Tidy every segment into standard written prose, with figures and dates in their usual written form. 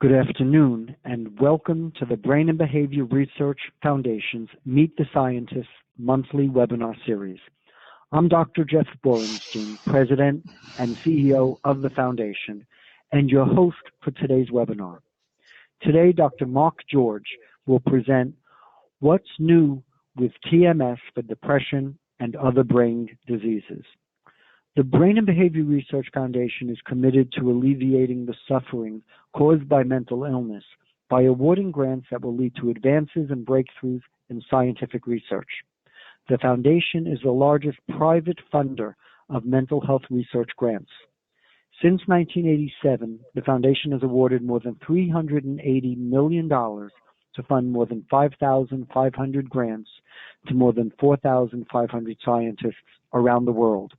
Good afternoon, and welcome to the Brain and Behavior Research Foundation's Meet the Scientists monthly webinar series. I'm Dr. Jeff Borenstein, President and CEO of the Foundation, and your host for today's webinar. Today, Dr. Mark George will present what's new with TMS for depression and other brain diseases. The Brain and Behavior Research Foundation is committed to alleviating the suffering caused by mental illness by awarding grants that will lead to advances and breakthroughs in scientific research. The Foundation is the largest private funder of mental health research grants. Since 1987, the Foundation has awarded more than $380 million to fund more than 5,500 grants to more than 4,500 scientists around the world.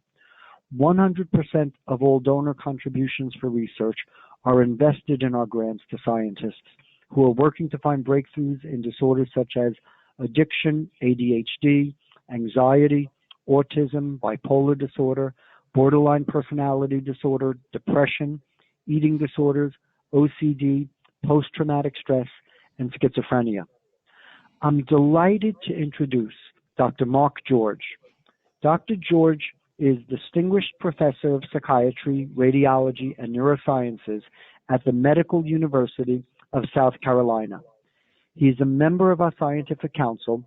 100% of all donor contributions for research are invested in our grants to scientists who are working to find breakthroughs in disorders such as addiction, ADHD, anxiety, autism, bipolar disorder, borderline personality disorder, depression, eating disorders, OCD, post-traumatic stress, and schizophrenia. I'm delighted to introduce Dr. Mark George. Dr. George is Distinguished Professor of Psychiatry, Radiology, and Neurosciences at the Medical University of South Carolina. He is a member of our Scientific Council,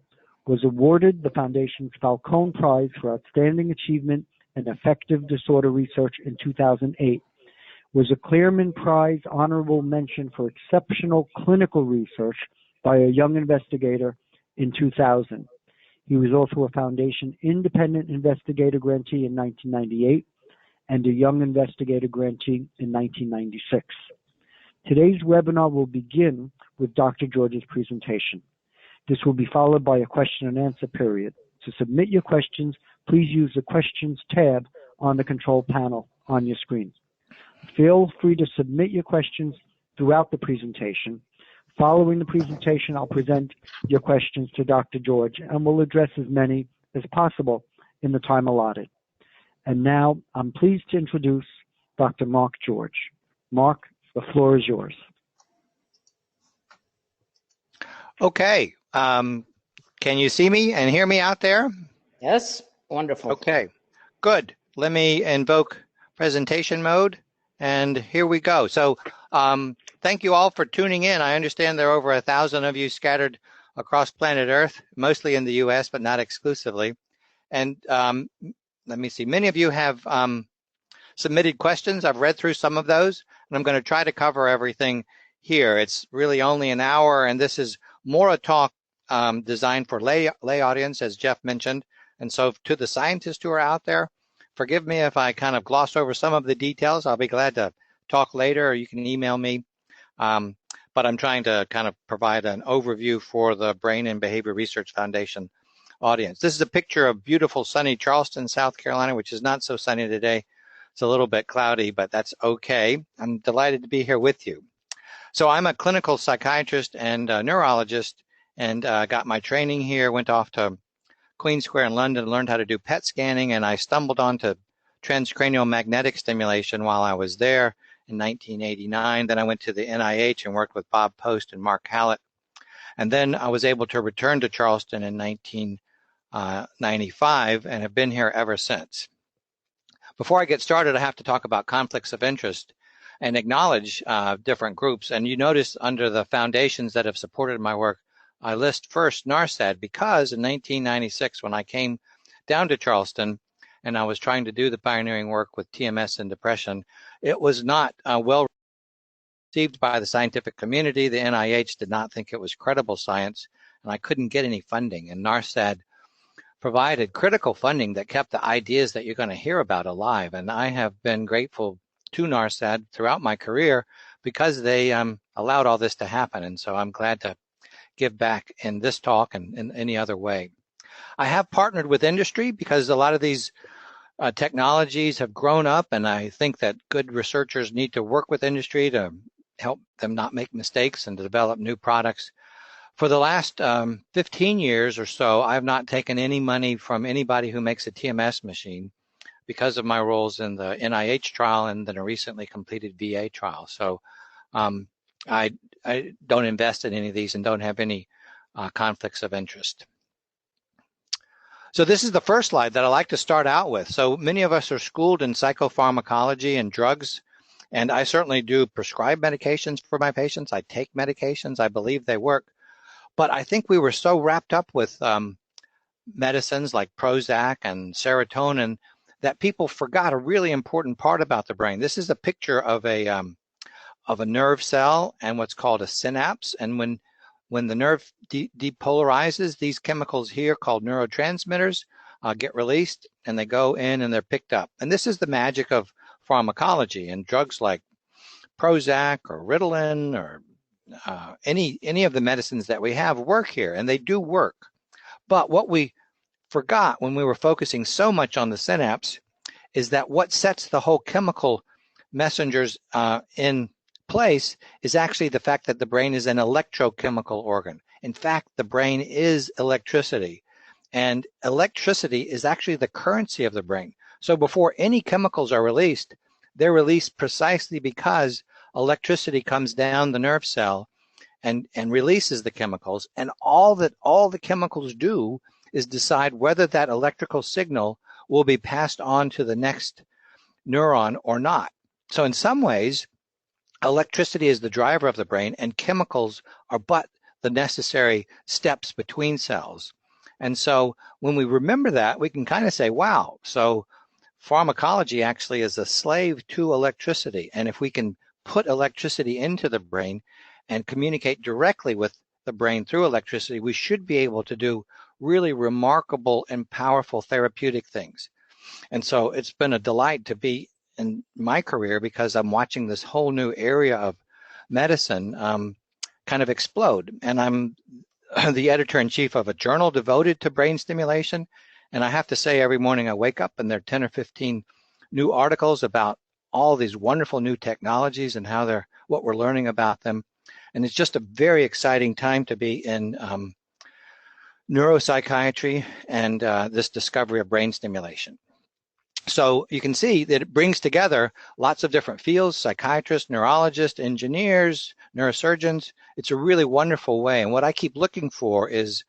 was awarded the Foundation's Falcone Prize for Outstanding Achievement in Effective Disorder Research in 2008, was a Clearman Prize Honorable Mention for Exceptional Clinical Research by a Young Investigator in 2000. He was also a Foundation Independent Investigator Grantee in 1998 and a Young Investigator Grantee in 1996. Today's webinar will begin with Dr. George's presentation. This will be followed by a question and answer period. To submit your questions, please use the Questions tab on the control panel on your screen. Feel free to submit your questions throughout the presentation. Following the presentation, I'll present your questions to Dr. George, and we'll address as many as possible in the time allotted. And now, I'm pleased to introduce Dr. Mark George. Mark, the floor is yours. Okay. Can you see me and hear me out there? Yes. Wonderful. Okay. Good. Let me invoke presentation mode, and here we go. So, thank you all for tuning in. I understand there are over 1,000 of you scattered across planet Earth, mostly in the U.S., but not exclusively. And let me see, many of you have submitted questions. I've read through some of those, and I'm going to try to cover everything here. It's really only an hour, and this is more a talk designed for lay audience, as Jeff mentioned. And so to the scientists who are out there, forgive me if I kind of gloss over some of the details. I'll be glad to talk later, or you can email me. But I'm trying to kind of provide an overview for the Brain and Behavior Research Foundation audience. This is a picture of beautiful sunny Charleston, South Carolina, which is not so sunny today. It's a little bit cloudy, but that's okay. I'm delighted to be here with you. So I'm a clinical psychiatrist and a neurologist, and got my training here, went off to Queen Square in London, learned how to do PET scanning, and I stumbled onto transcranial magnetic stimulation while I was there in 1989. Then I went to the NIH and worked with Bob Post and Mark Hallett. And then I was able to return to Charleston in 1995 and have been here ever since. Before I get started, I have to talk about conflicts of interest and acknowledge different groups. And you notice under the foundations that have supported my work, I list first NARSAD, because in 1996, when I came down to Charleston, and I was trying to do the pioneering work with TMS and depression, it was not well received by the scientific community. The NIH did not think it was credible science, and I couldn't get any funding. And NARSAD provided critical funding that kept the ideas that you're going to hear about alive. And I have been grateful to NARSAD throughout my career because they allowed all this to happen. And so I'm glad to give back in this talk and in any other way. I have partnered with industry because a lot of these technologies have grown up, and I think that good researchers need to work with industry to help them not make mistakes and to develop new products. For the last 15 years or so, I've not taken any money from anybody who makes a TMS machine because of my roles in the NIH trial and then a recently completed VA trial. So I don't invest in any of these and don't have any conflicts of interest. So this is the first slide that I like to start out with. So many of us are schooled in psychopharmacology and drugs, and I certainly do prescribe medications for my patients. I take medications. I believe they work. But I think we were so wrapped up with medicines like Prozac and serotonin that people forgot a really important part about the brain. This is a picture of a nerve cell and what's called a synapse. And when the nerve depolarizes, these chemicals here called neurotransmitters get released, and they go in and they're picked up. And this is the magic of pharmacology, and drugs like Prozac or Ritalin or any of the medicines that we have work here, and they do work. But what we forgot when we were focusing so much on the synapse is that what sets the whole chemical messengers in place is actually the fact that the brain is an electrochemical organ. In fact, the brain is electricity, and electricity is actually the currency of the brain. So before any chemicals are released, they're released precisely because electricity comes down the nerve cell and releases the chemicals, and all the chemicals do is decide whether that electrical signal will be passed on to the next neuron or not. So in some ways, electricity is the driver of the brain, and chemicals are but the necessary steps between cells. And so when we remember that, we can kind of say, wow, so pharmacology actually is a slave to electricity. And if we can put electricity into the brain and communicate directly with the brain through electricity, we should be able to do really remarkable and powerful therapeutic things. And so it's been a delight to be in my career because I'm watching this whole new area of medicine kind of explode. And I'm the editor-in-chief of a journal devoted to brain stimulation. And I have to say, every morning I wake up and there are 10 or 15 new articles about all these wonderful new technologies and what we're learning about them. And it's just a very exciting time to be in neuropsychiatry and this discovery of brain stimulation. So you can see that it brings together lots of different fields: psychiatrists, neurologists, engineers, neurosurgeons. It's a really wonderful way. And what I keep looking for is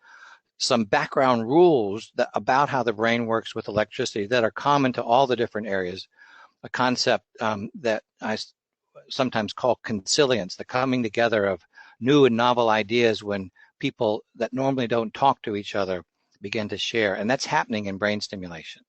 some background rules about how the brain works with electricity that are common to all the different areas. A concept that I sometimes call consilience, the coming together of new and novel ideas when people that normally don't talk to each other begin to share. And that's happening in brain stimulation.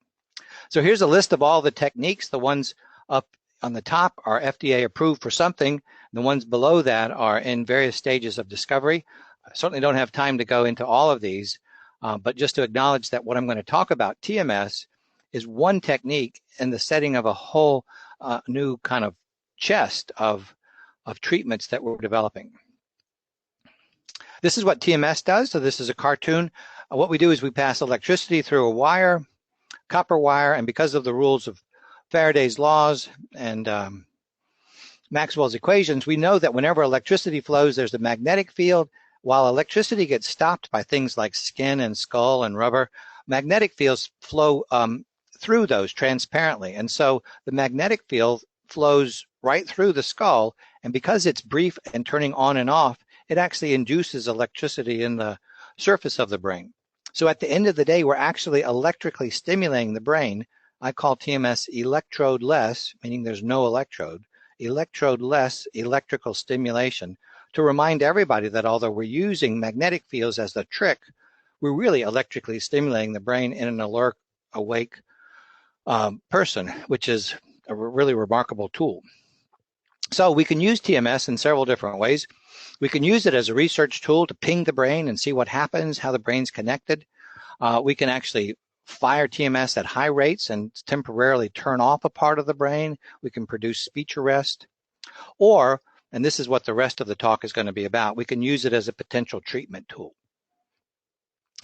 So here's a list of all the techniques. The ones up on the top are FDA approved for something. The ones below that are in various stages of discovery. I certainly don't have time to go into all of these, but just to acknowledge that what I'm going to talk about, TMS, is one technique in the setting of a whole new kind of chest of treatments that we're developing. This is what TMS does. So this is a cartoon. What we do is we pass electricity through a wire, copper wire, and because of the rules of Faraday's laws and Maxwell's equations, we know that whenever electricity flows, there's a magnetic field. While electricity gets stopped by things like skin and skull and rubber, magnetic fields flow through those transparently. And so the magnetic field flows right through the skull, and because it's brief and turning on and off, it actually induces electricity in the surface of the brain. So at the end of the day, we're actually electrically stimulating the brain. I call TMS electrode-less, meaning there's no electrode-less electrical stimulation, to remind everybody that although we're using magnetic fields as the trick, we're really electrically stimulating the brain in an alert, awake person, which is a really remarkable tool. So we can use TMS in several different ways. We can use it as a research tool to ping the brain and see what happens, how the brain's connected. We can actually fire TMS at high rates and temporarily turn off a part of the brain. We can produce speech arrest. Or, and this is what the rest of the talk is going to be about, we can use it as a potential treatment tool.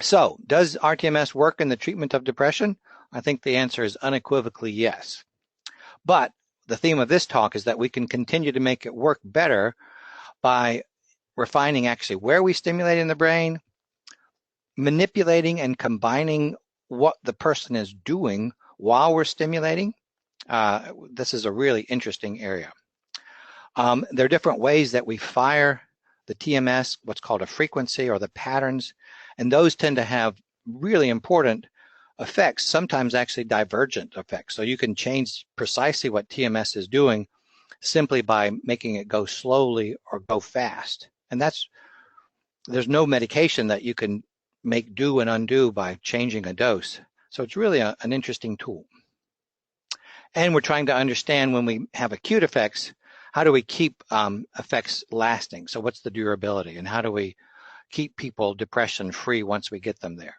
So, does rTMS work in the treatment of depression? I think the answer is unequivocally yes. But the theme of this talk is that we can continue to make it work better by refining actually where we stimulate in the brain, manipulating and combining what the person is doing while we're stimulating. This is a really interesting area. There are different ways that we fire the TMS, what's called a frequency or the patterns, and those tend to have really important effects, sometimes actually divergent effects. So you can change precisely what TMS is doing simply by making it go slowly or go fast. And there's no medication that you can make do and undo by changing a dose. So it's really an interesting tool. And we're trying to understand when we have acute effects, how do we keep effects lasting? So what's the durability, and how do we keep people depression free once we get them there?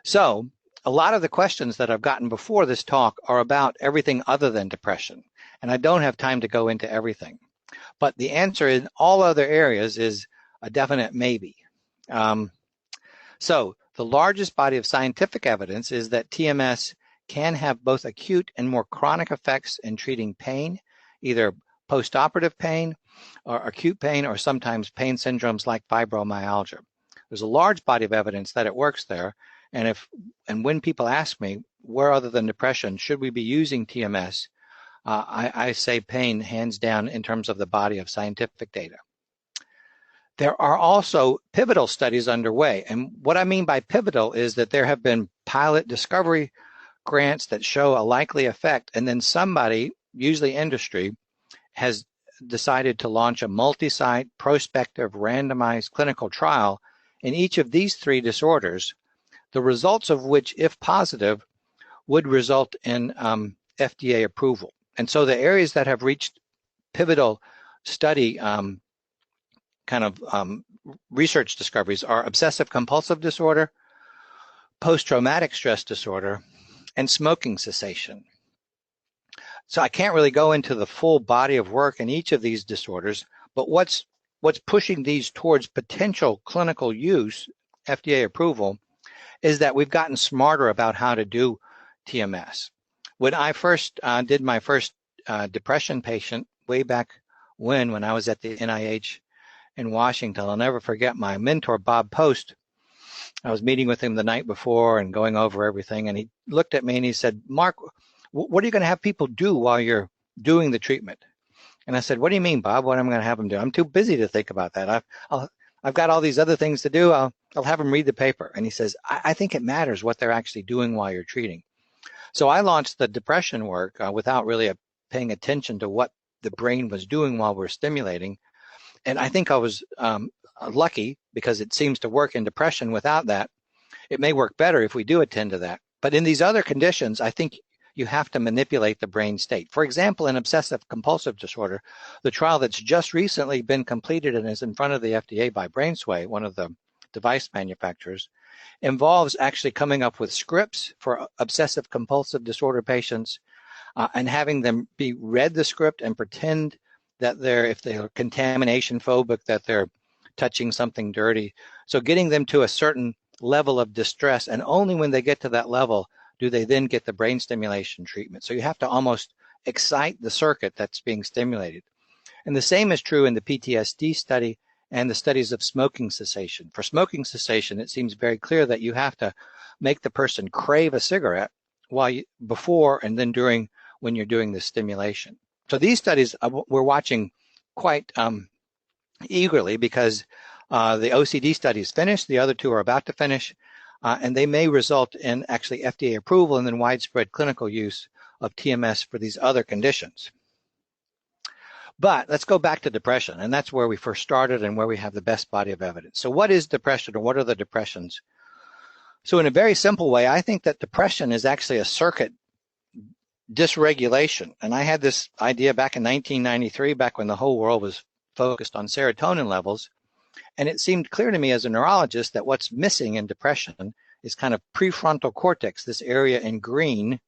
So a lot of the questions that I've gotten before this talk are about everything other than depression, and I don't have time to go into everything. But the answer in all other areas is a definite maybe. So the largest body of scientific evidence is that TMS can have both acute and more chronic effects in treating pain, either postoperative pain or acute pain, or sometimes pain syndromes like fibromyalgia. There's a large body of evidence that it works there. And when people ask me, where other than depression should we be using TMS, I say pain hands down in terms of the body of scientific data. There are also pivotal studies underway. And what I mean by pivotal is that there have been pilot discovery grants that show a likely effect, and then somebody, usually industry, has decided to launch a multi-site, prospective, randomized clinical trial in each of these three disorders, the results of which, if positive, would result in FDA approval. And so the areas that have reached pivotal study research discoveries are obsessive-compulsive disorder, post-traumatic stress disorder, and smoking cessation. So I can't really go into the full body of work in each of these disorders, but what's pushing these towards potential clinical use, FDA approval, is that we've gotten smarter about how to do TMS. When I first did my first depression patient way back when I was at the NIH in Washington, I'll never forget my mentor, Bob Post. I was meeting with him the night before and going over everything, and he looked at me and he said, "Mark, what are you going to have people do while you're doing the treatment?" And I said, "What do you mean, Bob? What am I going to have them do? I'm too busy to think about that. I've got all these other things to do. I'll have them read the paper." And he says, I think it matters what they're actually doing while you're treating. So I launched the depression work without really paying attention to what the brain was doing while we're stimulating. And I think I was lucky, because it seems to work in depression without that. It may work better if we do attend to that. But in these other conditions, I think you have to manipulate the brain state. For example, in obsessive-compulsive disorder, the trial that's just recently been completed and is in front of the FDA by BrainsWay, one of the device manufacturers, involves actually coming up with scripts for obsessive-compulsive disorder patients and having them be read the script and pretend that if they're contamination phobic, that they're touching something dirty. So getting them to a certain level of distress, and only when they get to that level do they then get the brain stimulation treatment. So you have to almost excite the circuit that's being stimulated. And the same is true in the PTSD study and the studies of smoking cessation. For smoking cessation, it seems very clear that you have to make the person crave a cigarette before and then during when you're doing the stimulation. So these studies we're watching quite eagerly, because the OCD study is finished, the other two are about to finish, and they may result in actually FDA approval and then widespread clinical use of TMS for these other conditions. But let's go back to depression, and that's where we first started and where we have the best body of evidence. So what is depression, or what are the depressions? So in a very simple way, I think that depression is actually a circuit dysregulation. And I had this idea back in 1993, back when the whole world was focused on serotonin levels. And it seemed clear to me as a neurologist that what's missing in depression is kind of prefrontal cortex, this area in green.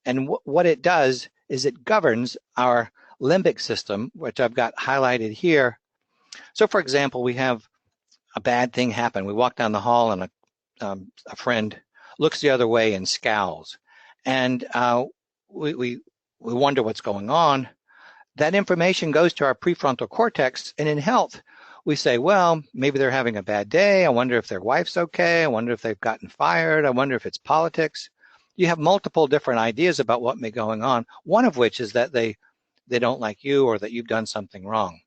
And what it does is it governs our limbic system, which I've got highlighted here. So for example, we have a bad thing happen. We walk down the hall and a friend looks the other way and scowls. And we wonder what's going on. That information goes to our prefrontal cortex, and in health, we say, well, maybe they're having a bad day. I wonder if their wife's okay. I wonder if they've gotten fired. I wonder if it's politics. You have multiple different ideas about what may be going on, one of which is that they they don't like you or that you've done something wrong.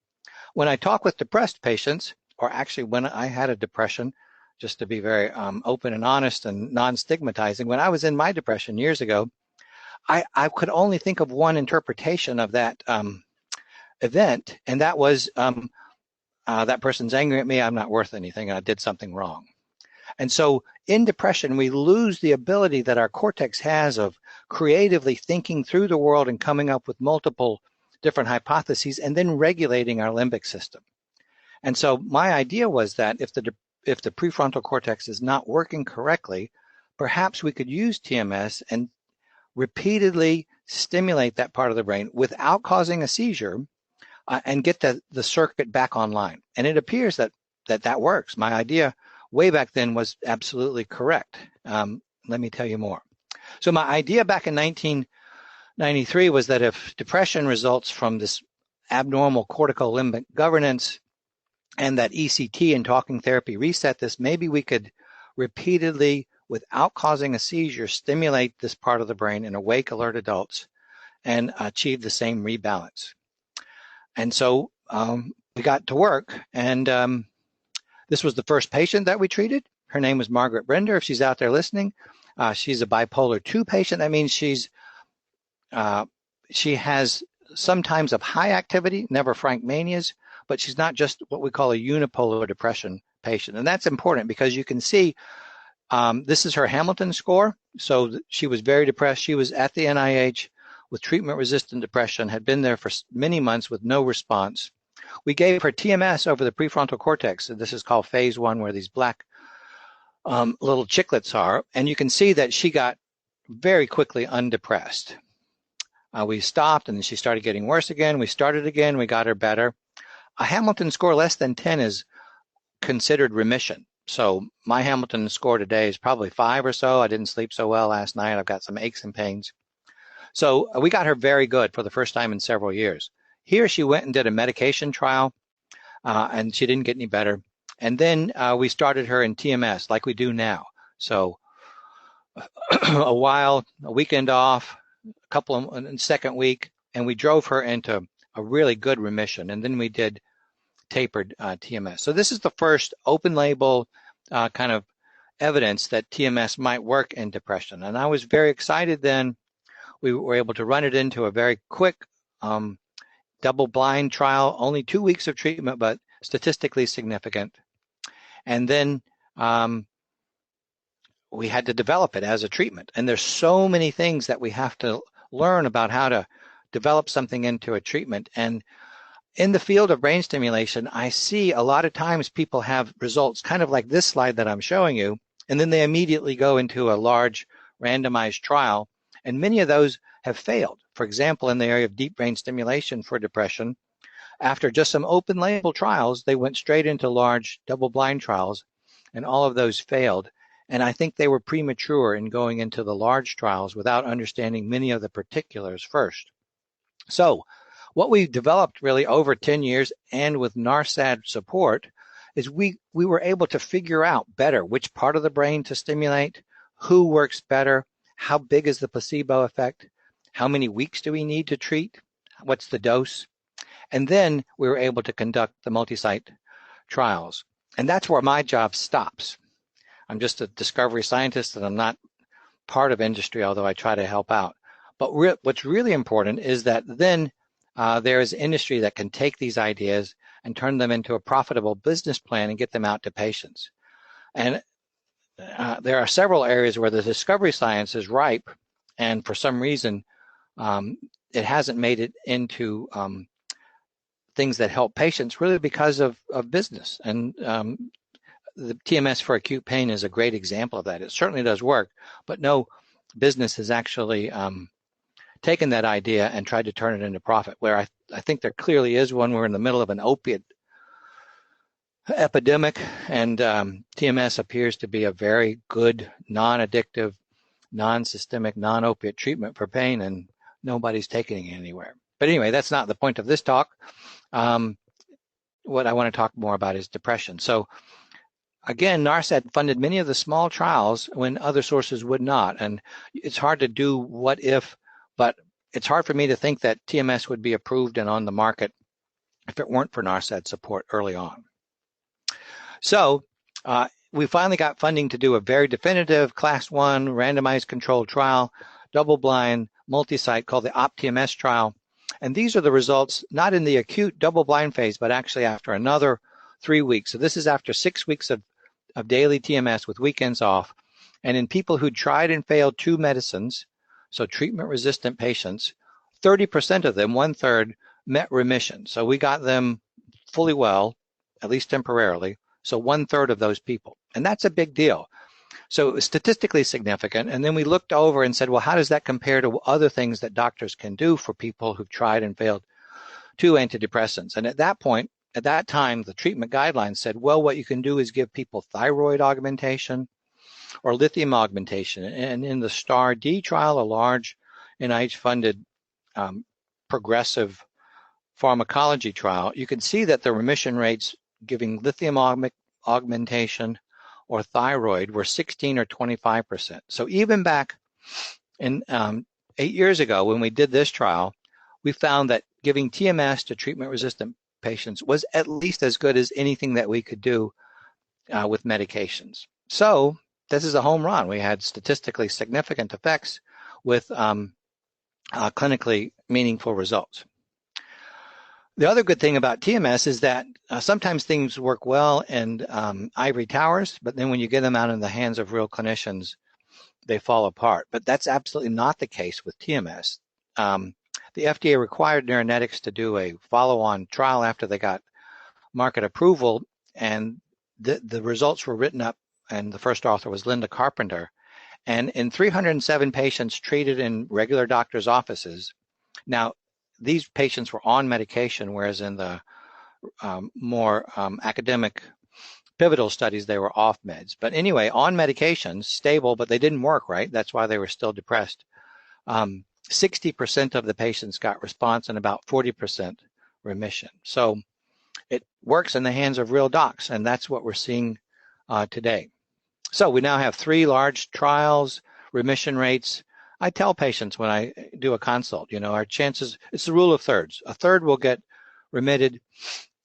When I talk with depressed patients, or actually when I had a depression, just to be very open and honest and non-stigmatizing, when I was in my depression years ago, I could only think of one interpretation of that event, and that was that person's angry at me, I'm not worth anything, and I did something wrong. And so in depression, we lose the ability that our cortex has of creatively thinking through the world and coming up with multiple different hypotheses and then regulating our limbic system. And so my idea was that if the prefrontal cortex is not working correctly, perhaps we could use TMS and repeatedly stimulate that part of the brain without causing a seizure and get the circuit back online. And it appears that works. My idea way back then was absolutely correct. Let me tell you more. So my idea back in 1993 was that if depression results from this abnormal cortical limbic governance and that ECT and talking therapy reset this, maybe we could repeatedly, without causing a seizure, stimulate this part of the brain in awake, alert adults and achieve the same rebalance. And so we got to work, and this was the first patient that we treated. Her name was Margaret Brender, if she's out there listening. She's a bipolar 2 patient. That means she has sometimes of high activity, never frank manias, but she's not just what we call a unipolar depression patient. And that's important because you can see this is her Hamilton score. So she was very depressed. She was at the NIH with treatment-resistant depression, had been there for many months with no response. We gave her TMS over the prefrontal cortex. And this is called phase 1, where these black little chiclets are. And you can see that she got very quickly undepressed. We stopped, and then she started getting worse again. We started again. We got her better. A Hamilton score less than 10 is considered remission. So my Hamilton score today is probably 5 or so. I didn't sleep so well last night. I've got some aches and pains. So we got her very good for the first time in several years. Here she went and did a medication trial, and she didn't get any better. And then we started her in TMS like we do now. So a weekend off, a couple of second week, and we drove her into a really good remission. And then we did tapered TMS. So this is the first open label kind of evidence that TMS might work in depression. And I was very excited then. We were able to run it into a very quick double-blind trial, only 2 weeks of treatment, but statistically significant. And then we had to develop it as a treatment. And there's so many things that we have to learn about how to develop something into a treatment. And in the field of brain stimulation, I see a lot of times people have results kind of like this slide that I'm showing you, and then they immediately go into a large randomized trial. And many of those have failed. For example, in the area of deep brain stimulation for depression, after just some open label trials, they went straight into large double-blind trials, and all of those failed. And I think they were premature in going into the large trials without understanding many of the particulars first. So what we developed really over 10 years and with NARSAD support is we were able to figure out better which part of the brain to stimulate, who works better, how big is the placebo effect, how many weeks do we need to treat, what's the dose, and then we were able to conduct the multi-site trials. And that's where my job stops. I'm just a discovery scientist and I'm not part of industry, although I try to help out. But what's really important is that then there is industry that can take these ideas and turn them into a profitable business plan and get them out to patients. And there are several areas where the discovery science is ripe, and for some reason, it hasn't made it into things that help patients really because of business. And the TMS for acute pain is a great example of that. It certainly does work, but no business has actually taken that idea and tried to turn it into profit, where I think there clearly is one. We're in the middle of an opiate epidemic, and TMS appears to be a very good, non-addictive, non-systemic, non-opiate treatment for pain, and nobody's taking it anywhere. But anyway, that's not the point of this talk. What I want to talk more about is depression. So again, NARSAD funded many of the small trials when other sources would not, and it's hard to do what if, but it's hard for me to think that TMS would be approved and on the market if it weren't for NARSAD support early on. So we finally got funding to do a very definitive Class 1 randomized controlled trial, double-blind, multi-site, called the TMS trial. And these are the results, not in the acute double-blind phase, but actually after another 3 weeks. So this is after 6 weeks of daily TMS with weekends off. And in people who tried and failed 2 medicines, so treatment-resistant patients, 30% of them, 1/3, met remission. So we got them fully well, at least temporarily. So 1/3 of those people. And that's a big deal. So it was statistically significant. And then we looked over and said, well, how does that compare to other things that doctors can do for people who've tried and failed 2 antidepressants? And at that point, at that time, the treatment guidelines said, well, what you can do is give people thyroid augmentation or lithium augmentation. And in the STAR-D trial, a large NIH-funded progressive pharmacology trial, you can see that the remission rates giving lithium augmentation or thyroid were 16 or 25%. So even back in 8 years ago when we did this trial, we found that giving TMS to treatment-resistant patients was at least as good as anything that we could do with medications. So this is a home run. We had statistically significant effects with clinically meaningful results. The other good thing about TMS is that sometimes things work well in ivory towers, but then when you get them out in the hands of real clinicians, they fall apart. But that's absolutely not the case with TMS. The FDA required Neuronetics to do a follow-on trial after they got market approval, and the results were written up, and the first author was Linda Carpenter. And in 307 patients treated in regular doctors' offices, now, these patients were on medication, whereas in the more academic pivotal studies, they were off meds. But anyway, on medications, stable, but they didn't work, right? That's why they were still depressed. 60% of the patients got response and about 40% remission. So it works in the hands of real docs, and that's what we're seeing today. So we now have 3 large trials, remission rates. I tell patients when I do a consult, our chances, it's the rule of thirds. A third will get remitted,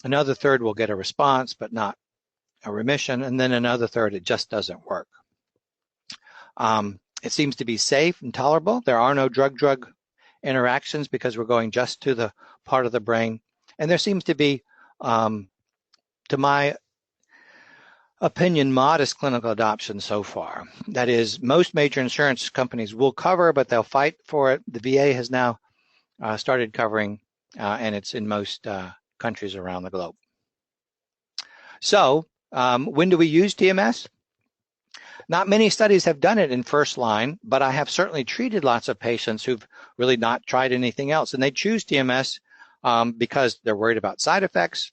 another third will get a response, but not a remission, and then another third, it just doesn't work. It seems to be safe and tolerable. There are no drug-drug interactions because we're going just to the part of the brain. And there seems to be, to my opinion, modest clinical adoption so far. That is, most major insurance companies will cover, but they'll fight for it. The VA has now started covering, and it's in most countries around the globe. So when do we use TMS? Not many studies have done it in first line, but I have certainly treated lots of patients who've really not tried anything else, and they choose TMS because they're worried about side effects,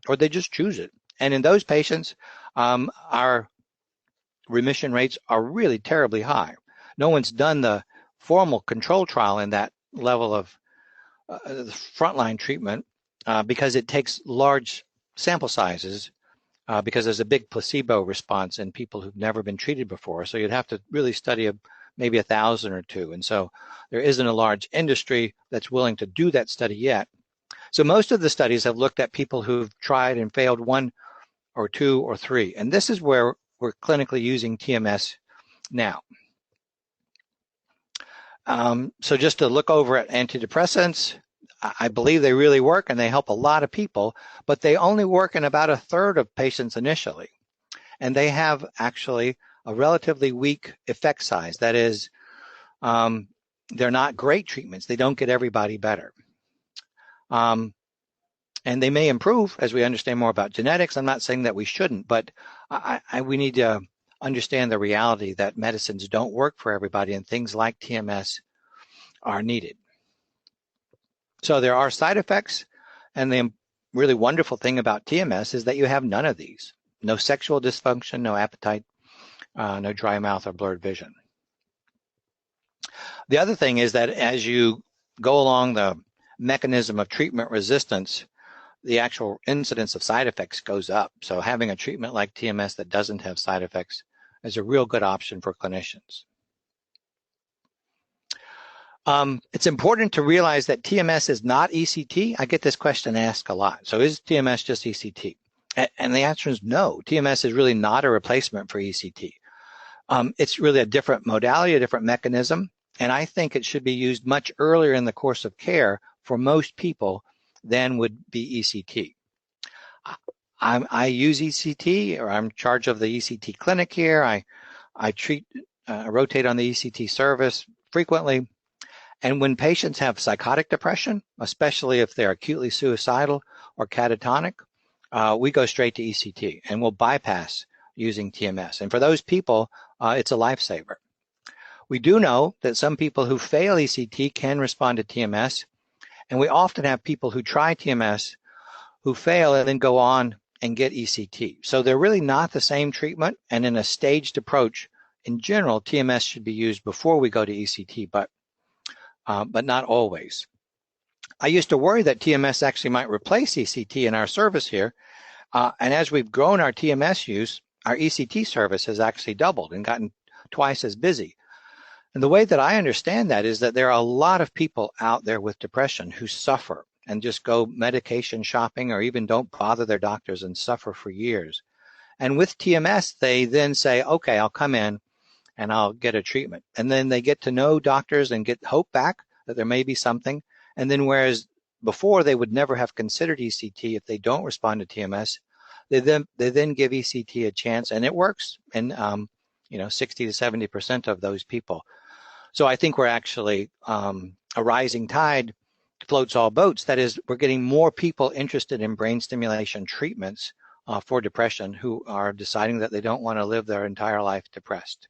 or they just choose it. And in those patients, our remission rates are really terribly high. No one's done the formal control trial in that level of frontline treatment because it takes large sample sizes because there's a big placebo response in people who've never been treated before. So you'd have to really study maybe 1,000 or 2. And so there isn't a large industry that's willing to do that study yet. So most of the studies have looked at people who've tried and failed 1 or 2 or 3. And this is where we're clinically using TMS now. So just to look over at antidepressants, I believe they really work and they help a lot of people, but they only work in about 1/3 of patients initially. And they have actually a relatively weak effect size. That is, they're not great treatments. They don't get everybody better. And they may improve as we understand more about genetics. I'm not saying that we shouldn't, but we need to understand the reality that medicines don't work for everybody and things like TMS are needed. So there are side effects, and the really wonderful thing about TMS is that you have none of these. No sexual dysfunction, no appetite, no dry mouth or blurred vision. The other thing is that as you go along the mechanism of treatment resistance, the actual incidence of side effects goes up. So having a treatment like TMS that doesn't have side effects is a real good option for clinicians. It's important to realize that TMS is not ECT. I get this question asked a lot. So is TMS just ECT? And the answer is no. TMS is really not a replacement for ECT. It's really a different modality, a different mechanism, and I think it should be used much earlier in the course of care for most people than would be ECT. I use ECT, or I'm in charge of the ECT clinic here. I rotate on the ECT service frequently. And when patients have psychotic depression, especially if they're acutely suicidal or catatonic, we go straight to ECT and we'll bypass using TMS. And for those people, it's a lifesaver. We do know that some people who fail ECT can respond to TMS, and we often have people who try TMS who fail and then go on and get ECT. So they're really not the same treatment, and in a staged approach, in general, TMS should be used before we go to ECT, but not always. I used to worry that TMS actually might replace ECT in our service here, and as we've grown our TMS use, our ECT service has actually doubled and gotten twice as busy. And the way that I understand that is that there are a lot of people out there with depression who suffer and just go medication shopping or even don't bother their doctors and suffer for years. And with TMS, they then say, okay, I'll come in and I'll get a treatment. And then they get to know doctors and get hope back that there may be something. And then whereas before they would never have considered ECT if they don't respond to TMS, they then give ECT a chance, and it works in 60 to 70% of those people. So I think we're actually a rising tide floats all boats. That is, we're getting more people interested in brain stimulation treatments for depression who are deciding that they don't want to live their entire life depressed.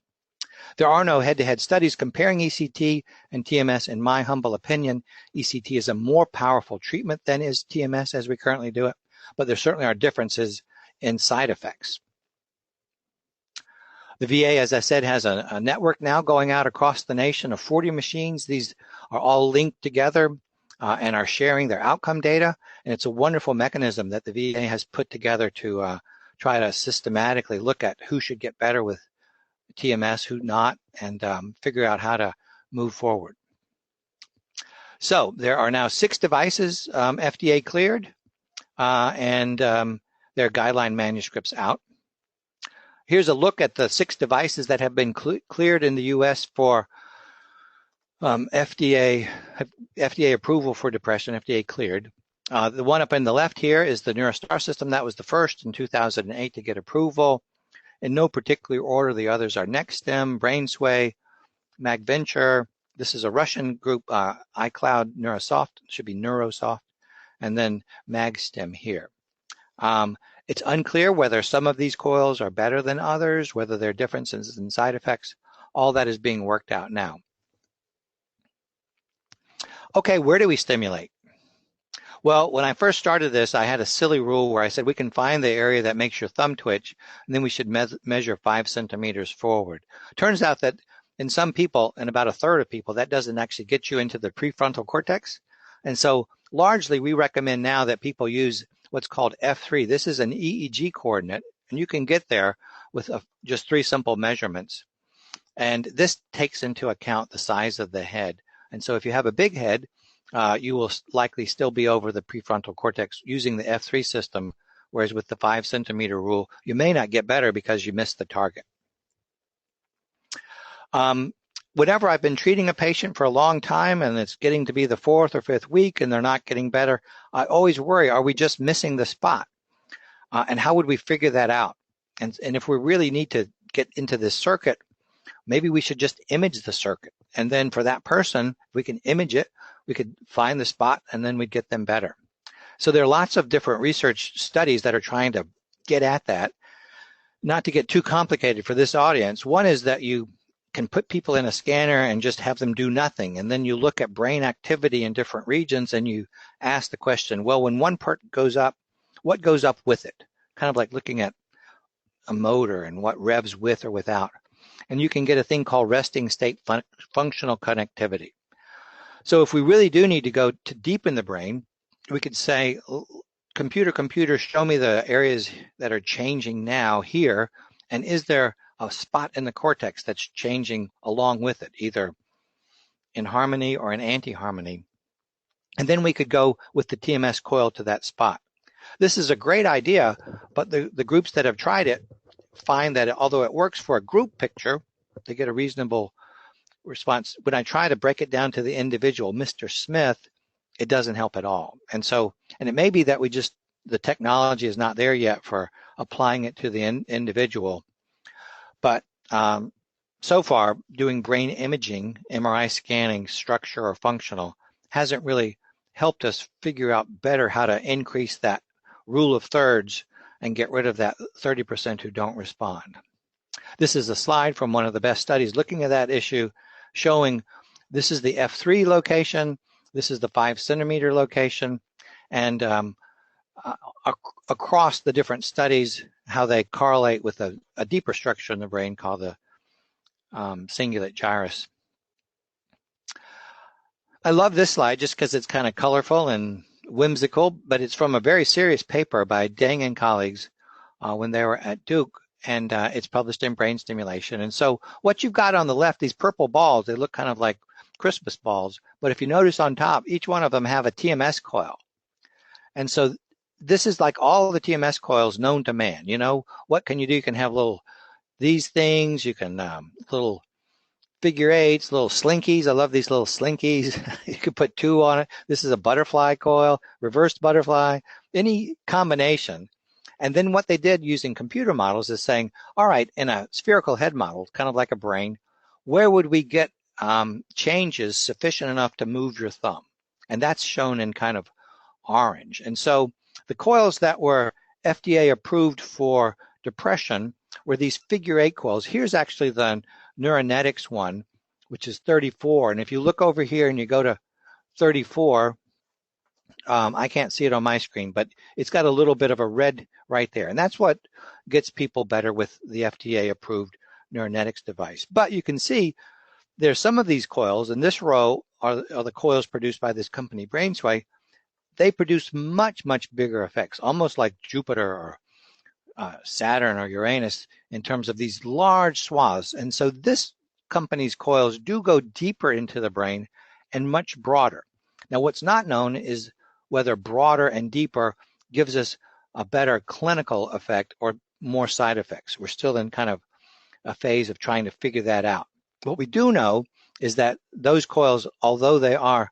There are no head-to-head studies comparing ECT and TMS. In my humble opinion, ECT is a more powerful treatment than is TMS as we currently do it, but there certainly are differences in side effects. The VA, as I said, has a network now going out across the nation of 40 machines. These are all linked together and are sharing their outcome data. And it's a wonderful mechanism that the VA has put together to try to systematically look at who should get better with TMS, who not, and figure out how to move forward. So there are now 6 devices FDA cleared, and there are guideline manuscripts out. Here's a look at the 6 devices that have been cleared in the U.S. for FDA approval for depression, FDA cleared. The one up in the left here is the NeuroStar system. That was the first in 2008 to get approval. In no particular order, the others are NextStim, BrainSway, MagVenture. This is a Russian group, iCloud Neurosoft, should be Neurosoft, and then MagStim here. It's unclear whether some of these coils are better than others, whether there are differences in side effects. All that is being worked out now. Okay, where do we stimulate? Well, when I first started this, I had a silly rule where I said we can find the area that makes your thumb twitch, and then we should measure 5 centimeters forward. Turns out that in some people, in about a third of people, that doesn't actually get you into the prefrontal cortex. And so largely we recommend now that people use what's called F3. This is an EEG coordinate, and you can get there with just 3 simple measurements. And this takes into account the size of the head. And so if you have a big head, you will likely still be over the prefrontal cortex using the F3 system, whereas with the 5 centimeter rule, you may not get better because you missed the target. Whenever I've been treating a patient for a long time and it's getting to be the 4th or 5th week and they're not getting better, I always worry, are we just missing the spot? And how would we figure that out? And if we really need to get into this circuit, maybe we should just image the circuit. And then for that person, if we can image it, we could find the spot and then we'd get them better. So there are lots of different research studies that are trying to get at that. Not to get too complicated for this audience, one is that you can put people in a scanner and just have them do nothing. And then you look at brain activity in different regions and you ask the question, well, when one part goes up, what goes up with it? Kind of like looking at a motor and what revs with or without. And you can get a thing called resting state functional connectivity. So if we really do need to go to deep in the brain, we could say, computer, show me the areas that are changing now here, and is there a spot in the cortex that's changing along with it, either in harmony or in anti-harmony. And then we could go with the TMS coil to that spot. This is a great idea, but the groups that have tried it find that although it works for a group picture, they get a reasonable response. When I try to break it down to the individual, Mr. Smith, it doesn't help at all. And it may be that the technology is not there yet for applying it to the individual. But so far, doing brain imaging, MRI scanning, structure or functional, hasn't really helped us figure out better how to increase that rule of thirds and get rid of that 30% who don't respond. This is a slide from one of the best studies looking at that issue, showing this is the F3 location, this is the 5 centimeter location, and across the different studies, how they correlate with a deeper structure in the brain called the cingulate gyrus. I love this slide just because it's kind of colorful and whimsical, but it's from a very serious paper by Deng and colleagues when they were at Duke, and it's published in Brain Stimulation. And so what you've got on the left, these purple balls, they look kind of like Christmas balls, but if you notice on top, each one of them have a TMS coil. And so this is like all the TMS coils known to man. You know, what can you do? You can have these things, you can little figure eights, little slinkies. I love these little slinkies. You could put 2 on it. This is a butterfly coil, reversed butterfly, any combination. And then what they did using computer models is saying, all right, in a spherical head model, kind of like a brain, where would we get changes sufficient enough to move your thumb? And that's shown in kind of orange. And so the coils that were FDA approved for depression were these figure 8 coils. Here's actually the Neuronetics one, which is 34. And if you look over here and you go to 34, I can't see it on my screen, but it's got a little bit of a red right there. And that's what gets people better with the FDA approved Neuronetics device. But you can see there's some of these coils, and this row are the coils produced by this company, Brainsway. They produce much, much bigger effects, almost like Jupiter or Saturn or Uranus in terms of these large swaths. And so this company's coils do go deeper into the brain and much broader. Now, what's not known is whether broader and deeper gives us a better clinical effect or more side effects. We're still in kind of a phase of trying to figure that out. What we do know is that those coils, although they are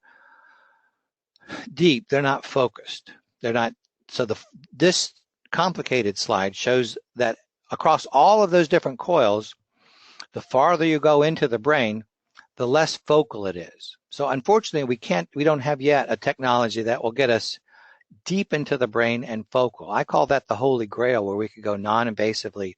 deep, they're not focused. They're not. So this complicated slide shows that across all of those different coils, the farther you go into the brain, the less focal it is. So unfortunately, we don't have yet a technology that will get us deep into the brain and focal. I call that the holy grail, where we could go non-invasively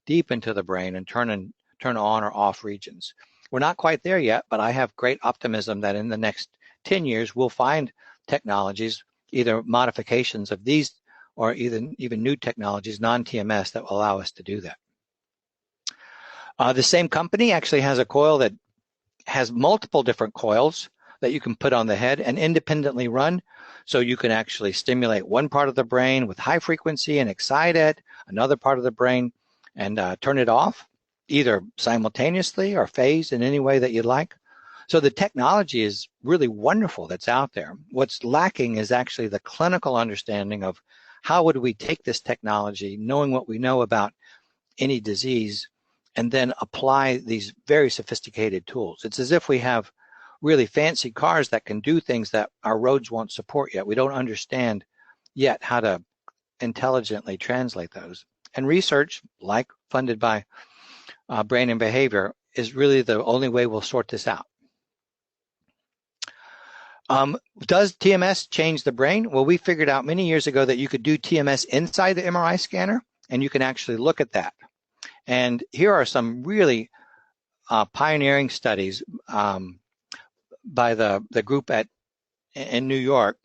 deep into the brain and turn on or off regions. We're not quite there yet, but I have great optimism that in the next 10 years, we'll find technologies, either modifications of these or even new technologies, non-TMS, that will allow us to do that. The same company actually has a coil that has multiple different coils that you can put on the head and independently run. So you can actually stimulate one part of the brain with high frequency and excite it, another part of the brain, and turn it off, either simultaneously or phased in any way that you'd like. So the technology is really wonderful that's out there. What's lacking is actually the clinical understanding of how would we take this technology, knowing what we know about any disease, and then apply these very sophisticated tools. It's as if we have really fancy cars that can do things that our roads won't support yet. We don't understand yet how to intelligently translate those. And research, like funded by Brain and Behavior, is really the only way we'll sort this out. Does TMS change the brain? Well, we figured out many years ago that you could do TMS inside the MRI scanner, and you can actually look at that. And here are some really pioneering studies by the group in New York,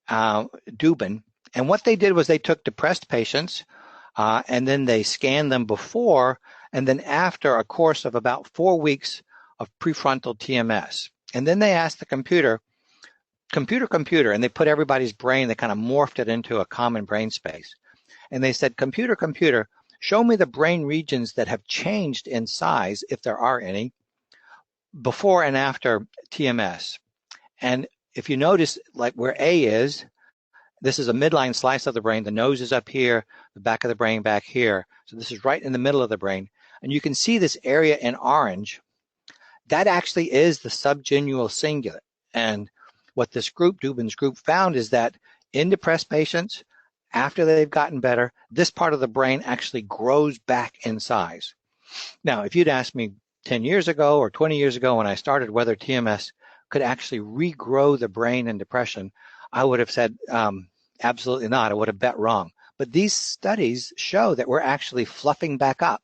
Dubin. And what they did was they took depressed patients and then they scanned them before and then after a course of about 4 weeks of prefrontal TMS. And then they asked the computer, and they put everybody's brain, they kind of morphed it into a common brain space. And they said, computer, show me the brain regions that have changed in size, if there are any, before and after TMS. And if you notice, like where A is, this is a midline slice of the brain. The nose is up here, the back of the brain back here. So this is right in the middle of the brain. And you can see this area in orange. That actually is the subgenual cingulate. And what this group, Dubin's group, found is that in depressed patients, after they've gotten better, this part of the brain actually grows back in size. Now, if you'd asked me 10 years ago or 20 years ago when I started whether TMS could actually regrow the brain in depression, I would have said absolutely not. I would have bet wrong. But these studies show that we're actually fluffing back up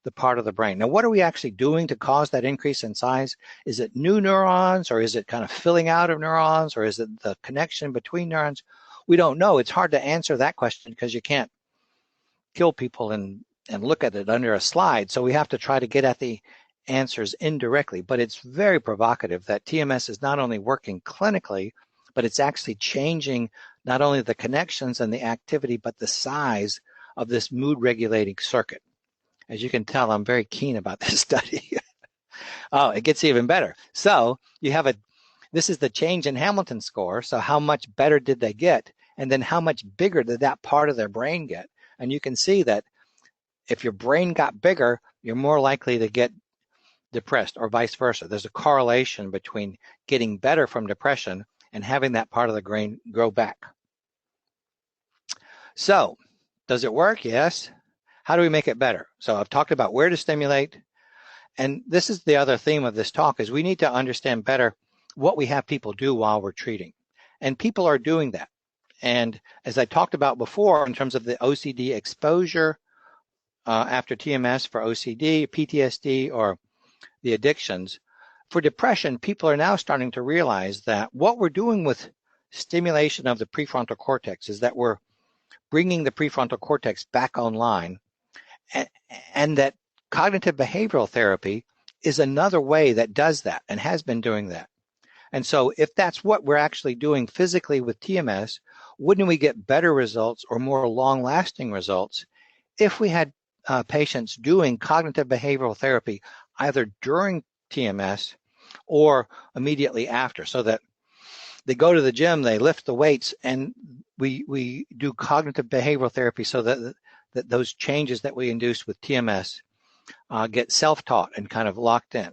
the part of the brain. Now, what are we actually doing to cause that increase in size? Is it new neurons, or is it kind of filling out of neurons, or is it the connection between neurons? We don't know. It's hard to answer that question because you can't kill people and look at it under a slide. So we have to try to get at the answers indirectly. But it's very provocative that TMS is not only working clinically, but it's actually changing not only the connections and the activity, but the size of this mood regulating circuit. As you can tell, I'm very keen about this study. Oh, it gets even better. So you have this is the change in Hamilton score. So how much better did they get? And then how much bigger did that part of their brain get? And you can see that if your brain got bigger, you're more likely to get depressed, or vice versa. There's a correlation between getting better from depression and having that part of the brain grow back. So does it work? Yes. How do we make it better? So I've talked about where to stimulate. And this is the other theme of this talk, is we need to understand better what we have people do while we're treating. And people are doing that. And as I talked about before, in terms of the OCD exposure after TMS for OCD, PTSD, or the addictions, for depression, people are now starting to realize that what we're doing with stimulation of the prefrontal cortex is that we're bringing the prefrontal cortex back online, and that cognitive behavioral therapy is another way that does that and has been doing that. And so if that's what we're actually doing physically with TMS, wouldn't we get better results or more long-lasting results if we had patients doing cognitive behavioral therapy either during TMS or immediately after, so that they go to the gym, they lift the weights, and we do cognitive behavioral therapy so that those changes that we induce with TMS get self-taught and kind of locked in.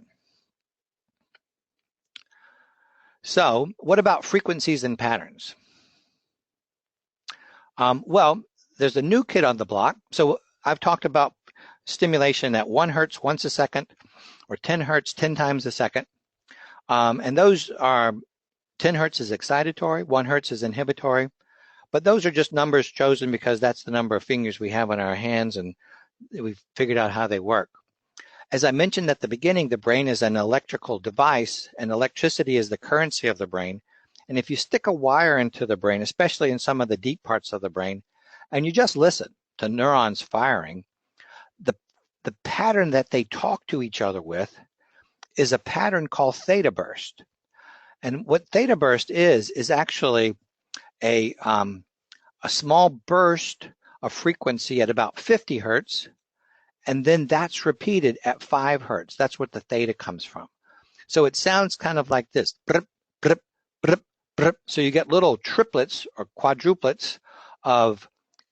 So what about frequencies and patterns? Well, there's a new kid on the block. So I've talked about stimulation at 1 hertz once a second, or 10 hertz 10 times a second. And those are 10 hertz is excitatory, 1 hertz is inhibitory. But those are just numbers chosen because that's the number of fingers we have on our hands, and we've figured out how they work. As I mentioned at the beginning, the brain is an electrical device, and electricity is the currency of the brain. And if you stick a wire into the brain, especially in some of the deep parts of the brain, and you just listen to neurons firing, the pattern that they talk to each other with is a pattern called theta burst. And what theta burst is actually a small burst of frequency at about 50 hertz, and then that's repeated at 5 hertz. That's what the theta comes from. So it sounds kind of like this. Brip, brip, brip, brip. So you get little triplets or quadruplets of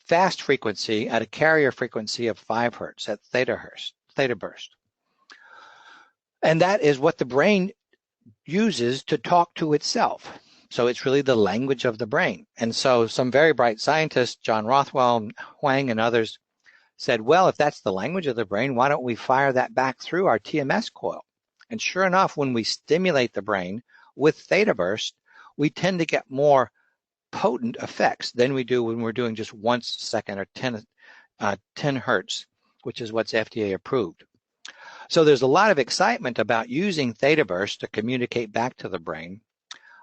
fast frequency at a carrier frequency of 5 hertz at theta burst. And that is what the brain uses to talk to itself. So it's really the language of the brain. And so some very bright scientists, John Rothwell, Huang, and others, said, well, if that's the language of the brain, why don't we fire that back through our TMS coil? And sure enough, when we stimulate the brain with theta burst, we tend to get more potent effects than we do when we're doing just once a second or 10 hertz, which is what's FDA approved. So there's a lot of excitement about using theta burst to communicate back to the brain.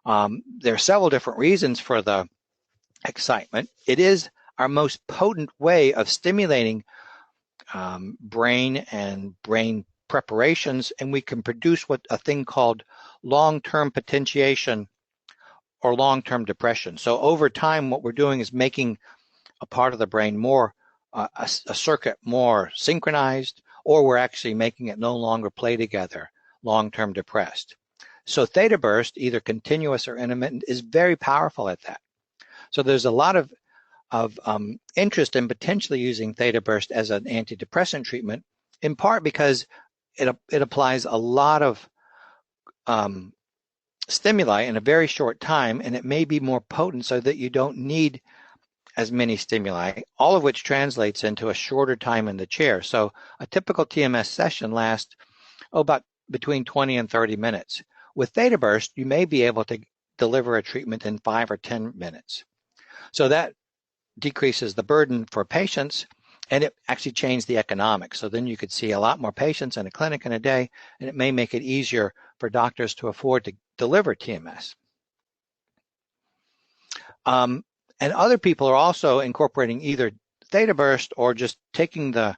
There are several different reasons for the excitement. It is our most potent way of stimulating brain and brain preparations, and we can produce a thing called long-term potentiation or long-term depression. So over time, what we're doing is making a part of the brain more, a circuit more synchronized, or we're actually making it no longer play together long-term depressed. So theta burst, either continuous or intermittent, is very powerful at that. So there's a lot of interest in potentially using theta burst as an antidepressant treatment, in part because it applies a lot of stimuli in a very short time, and it may be more potent so that you don't need as many stimuli, all of which translates into a shorter time in the chair. So a typical TMS session lasts about between 20 and 30 minutes. With theta burst, you may be able to deliver a treatment in 5 or 10 minutes. So that decreases the burden for patients, and it actually changed the economics. So then you could see a lot more patients in a clinic in a day, and it may make it easier for doctors to afford to deliver TMS. And other people are also incorporating either theta burst or just taking the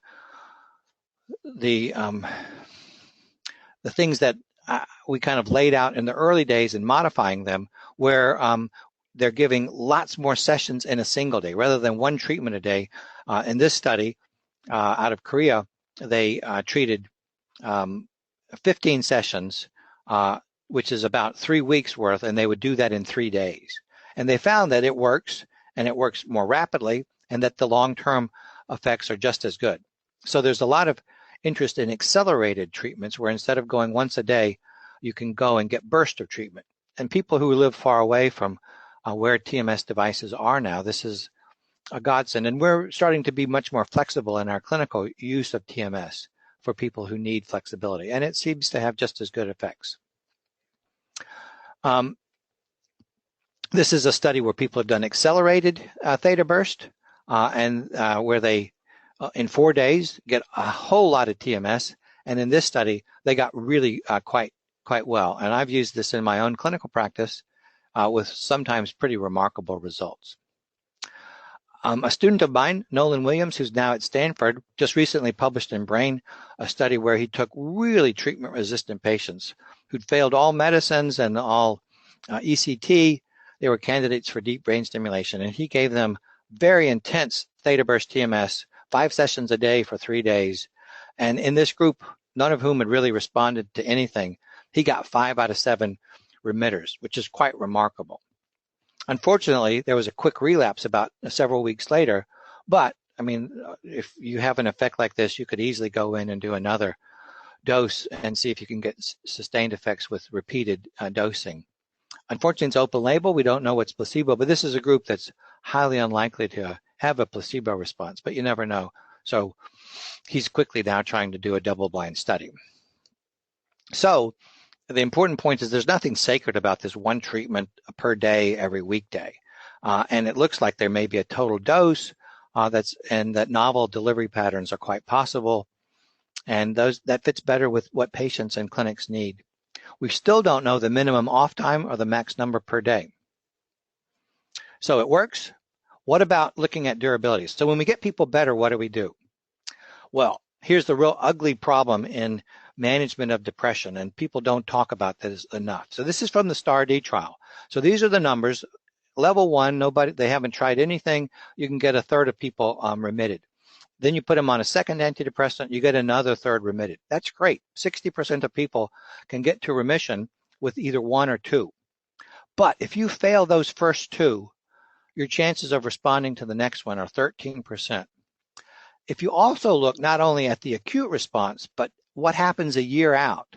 things that we kind of laid out in the early days and modifying them, where they're giving lots more sessions in a single day rather than one treatment a day. In this study out of Korea, they treated 15 sessions, which is about 3 weeks worth, and they would do that in 3 days. And they found that it works, and it works more rapidly, and that the long-term effects are just as good. So there's a lot of interest in accelerated treatments where instead of going once a day, you can go and get bursts of treatment. And people who live far away from where TMS devices are now, this is a godsend. And we're starting to be much more flexible in our clinical use of TMS for people who need flexibility. And it seems to have just as good effects. This is a study where people have done accelerated theta burst, and where they, in 4 days, get a whole lot of TMS. And in this study, they got really quite well. And I've used this in my own clinical practice with sometimes pretty remarkable results. A student of mine, Nolan Williams, who's now at Stanford, just recently published in Brain a study where he took really treatment-resistant patients who'd failed all medicines and all ECT. They were candidates for deep brain stimulation, and he gave them very intense theta burst TMS, 5 sessions a day for 3 days. And in this group, none of whom had really responded to anything, he got 5 out of 7 remitters, which is quite remarkable. Unfortunately, there was a quick relapse about several weeks later, but I mean, if you have an effect like this, you could easily go in and do another dose and see if you can get sustained effects with repeated dosing. Unfortunately, it's open label. We don't know what's placebo, but this is a group that's highly unlikely to have a placebo response, but you never know. So he's quickly now trying to do a double-blind study. So the important point is there's nothing sacred about this one treatment per day every weekday. And it looks like there may be a total dose and that novel delivery patterns are quite possible. And that fits better with what patients and clinics need. We still don't know the minimum off time or the max number per day. So it works. What about looking at durability? So when we get people better, what do? Well, here's the real ugly problem in management of depression, and people don't talk about this enough. So this is from the STAR-D trial. So these are the numbers. Level 1, they haven't tried anything. You can get a third of people remitted. Then you put them on a second antidepressant, you get another third remitted. That's great. 60% of people can get to remission with either 1 or 2. But if you fail those first 2, your chances of responding to the next one are 13%. If you also look not only at the acute response, but what happens a year out,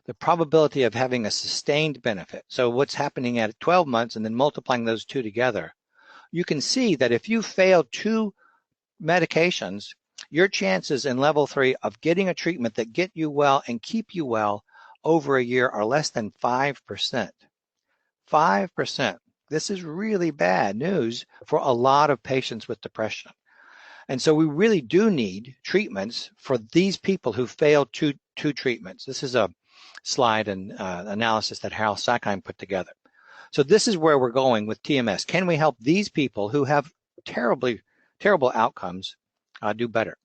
the probability of having a sustained benefit, so what's happening at 12 months and then multiplying those 2 together, you can see that if you fail 2 medications, your chances in level 3 of getting a treatment that get you well and keep you well over a year are less than 5%. 5%. This is really bad news for a lot of patients with depression. And so we really do need treatments for these people who failed two treatments. This is a slide and analysis that Harold Sackheim put together. So this is where we're going with TMS. Can we help these people who have terrible outcomes do better?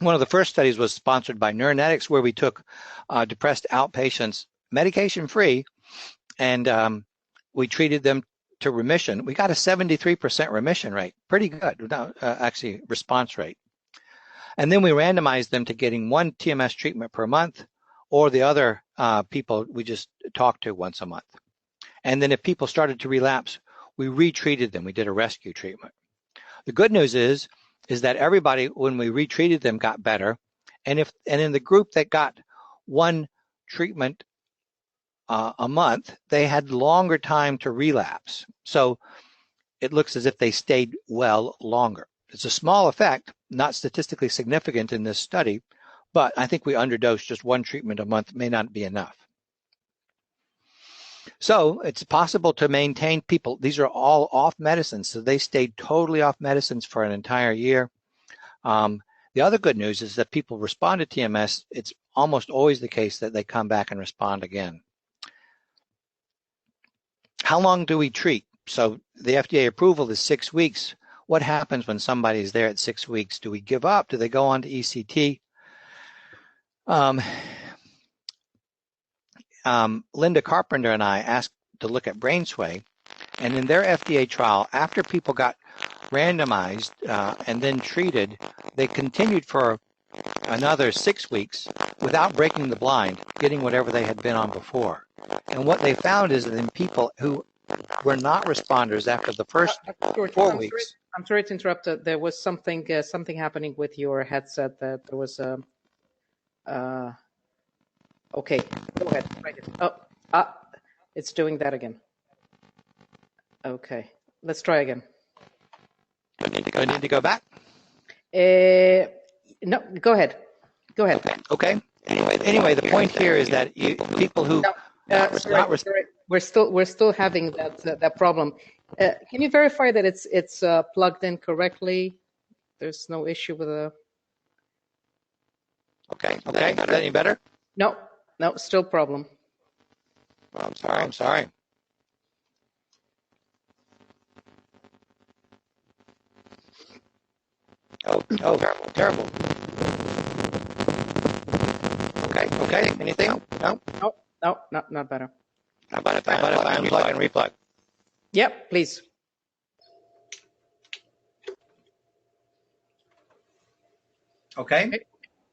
One of the first studies was sponsored by Neuronetics, where we took depressed outpatients medication-free, and we treated them to remission. We got a 73% remission rate, pretty good, actually response rate. And then we randomized them to getting 1 TMS treatment per month or the other people we just talked to once a month. And then if people started to relapse, we retreated them. We did a rescue treatment. The good news is that everybody, when we retreated them, got better. And in the group that got one treatment a month, they had longer time to relapse. So it looks as if they stayed well longer. It's a small effect, not statistically significant in this study, but I think we underdosed. Just one treatment a month may not be enough. So it's possible to maintain people. These are all off medicines, so they stayed totally off medicines for an entire year. The other good news is that people respond to TMS. It's almost always the case that they come back and respond again. How long do we treat? So the FDA approval is 6 weeks. What happens when somebody's there at 6 weeks? Do we give up? Do they go on to ECT? Linda Carpenter and I asked to look at brain sway, and in their FDA trial, after people got randomized and then treated, they continued for another 6 weeks without breaking the blind, getting whatever they had been on before. And what they found is that in people who were not responders after the first 4 weeks. I'm sorry to interrupt. There was something happening with your headset. That there was a. Okay, go ahead. Try it. It's doing that again. Okay, let's try again. I need to go back. No, go ahead. Go ahead. Okay. Anyway, the point here is that people who we're still having that problem. Can you verify that it's plugged in correctly? There's no issue with the. Okay. Is that any better? No, still problem. Oh, I'm sorry. Oh, terrible. Okay. Anything? No, not better. How about if I unplug and replug? Yep, please. Okay.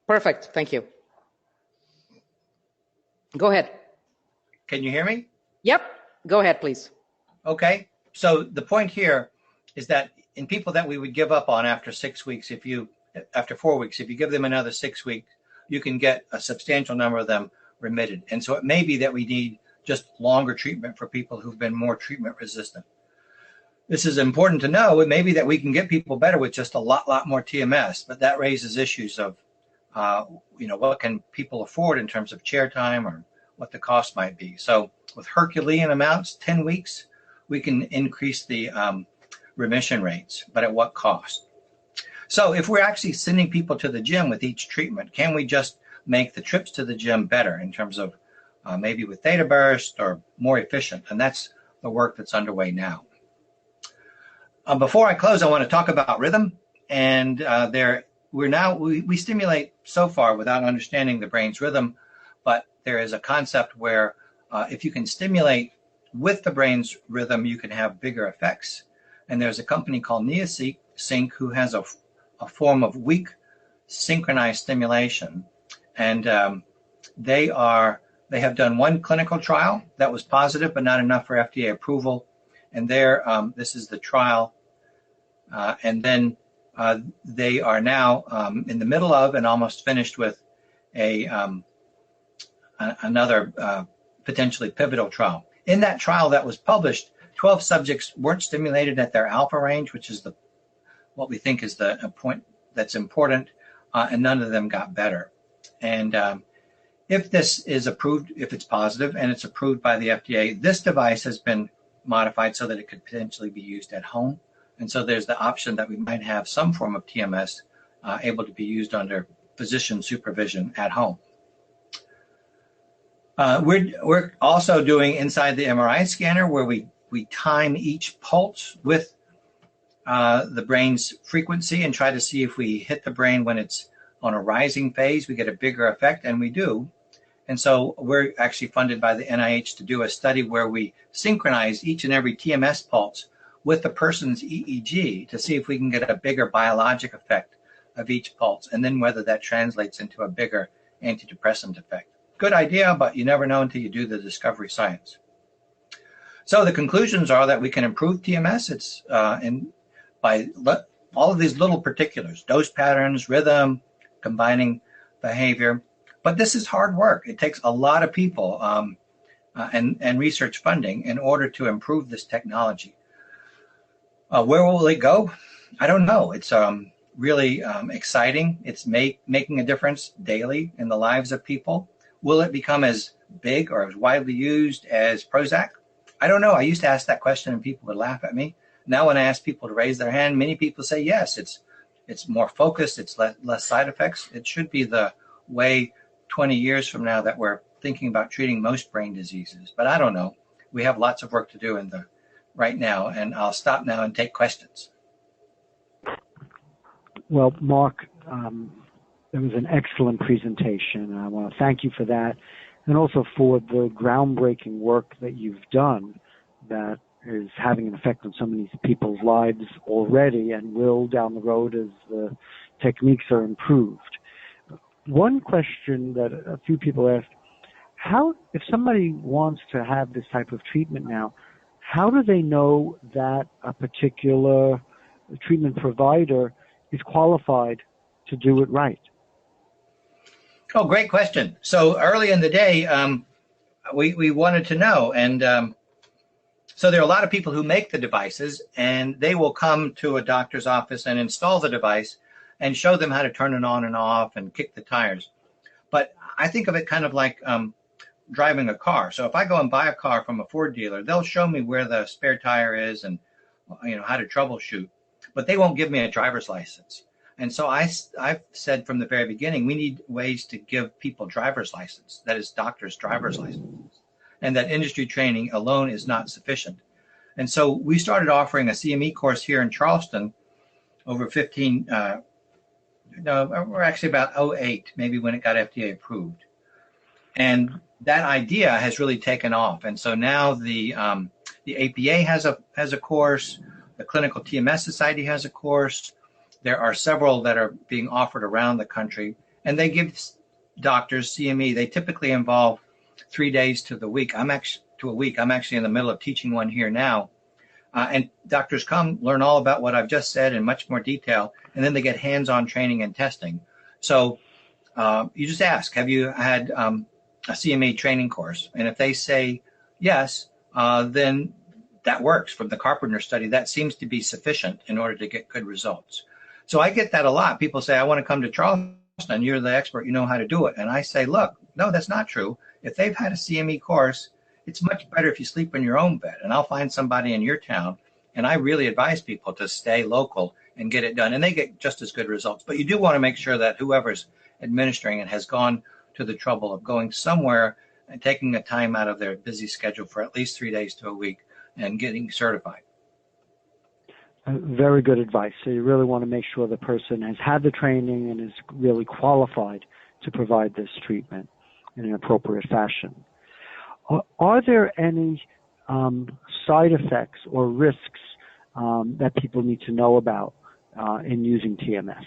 Perfect. Thank you. Go ahead. Can you hear me? Yep. Go ahead, please. Okay. So the point here is that in people that we would give up on after 6 weeks, after 4 weeks, if you give them another 6 weeks, you can get a substantial number of them remitted. And so it may be that we need just longer treatment for people who've been more treatment resistant. This is important to know. It may be that we can get people better with just a lot more TMS, but that raises issues of, what can people afford in terms of chair time or what the cost might be. So with Herculean amounts, 10 weeks, we can increase the remission rates, but at what cost? So if we're actually sending people to the gym with each treatment, can we just make the trips to the gym better in terms of maybe with Theta burst or more efficient? And that's the work that's underway now. Before I close, I want to talk about rhythm. And we stimulate so far without understanding the brain's rhythm, but there is a concept where if you can stimulate with the brain's rhythm, you can have bigger effects. And there's a company called NeoSync who has a form of weak synchronized stimulation. And they have done one clinical trial that was positive, but not enough for FDA approval. And this is the trial. And then they are now in the middle of and almost finished with another potentially pivotal trial. In that trial that was published, 12 subjects weren't stimulated at their alpha range, which is what we think is the point that's important, and none of them got better. And if this is approved, if it's positive and it's approved by the FDA, this device has been modified so that it could potentially be used at home. And so there's the option that we might have some form of TMS able to be used under physician supervision at home. We're also doing inside the MRI scanner where we time each pulse with the brain's frequency and try to see if we hit the brain when it's on a rising phase, we get a bigger effect, and we do. And so we're actually funded by the NIH to do a study where we synchronize each and every TMS pulse with the person's EEG to see if we can get a bigger biologic effect of each pulse, and then whether that translates into a bigger antidepressant effect. good idea, but you never know until you do the discovery science. So the conclusions are that we can improve TMS. It's by all of these little particulars, dose patterns, rhythm, combining behavior. But this is hard work. It takes a lot of people and research funding in order to improve this technology. Where will it go? I don't know. It's really exciting. It's making a difference daily in the lives of people. Will it become as big or as widely used as Prozac? I don't know. I used to ask that question and people would laugh at me. Now when I ask people to raise their hand, many people say yes. It's more focused. It's less side effects. It should be the way 20 years from now that we're thinking about treating most brain diseases. But I don't know. We have lots of work to do right now, and I'll stop now and take questions. Well, Mark, it was an excellent presentation. I want to thank you for that, and also for the groundbreaking work that you've done that is having an effect on so many people's lives already and will down the road as the techniques are improved. One question that a few people asked, if somebody wants to have this type of treatment now, how do they know that a particular treatment provider is qualified to do it right? Oh, great question. So early in the day, we wanted to know. And so there are a lot of people who make the devices, and they will come to a doctor's office and install the device and show them how to turn it on and off and kick the tires. But I think of it kind of like driving a car. So if I go and buy a car from a Ford dealer, they'll show me where the spare tire is and how to troubleshoot, but they won't give me a driver's license. And so I've said from the very beginning, we need ways to give people driver's license, that is doctors' driver's license, and that industry training alone is not sufficient. And so we started offering a CME course here in Charleston over we're actually about 2008, maybe when it got FDA approved. And that idea has really taken off. And so now the APA has a course, the Clinical TMS Society has a course. There are several that are being offered around the country, and they give doctors CME. They typically involve 3 days to a week. I'm actually in the middle of teaching one here now. And doctors come, learn all about what I've just said in much more detail, and then they get hands-on training and testing. So you just ask, have you had a CME training course? And if they say yes, then that works. From the Carpenter study, that seems to be sufficient in order to get good results. So I get that a lot. People say, I want to come to Charleston. You're the expert. You know how to do it. And I say, look, no, that's not true. If they've had a CME course, it's much better if you sleep in your own bed. And I'll find somebody in your town. And I really advise people to stay local and get it done. And they get just as good results. But you do want to make sure that whoever's administering it has gone to the trouble of going somewhere and taking a time out of their busy schedule for at least 3 days to a week and getting certified. Very good advice. So you really want to make sure the person has had the training and is really qualified to provide this treatment in an appropriate fashion. Are there any side effects or risks that people need to know about in using TMS?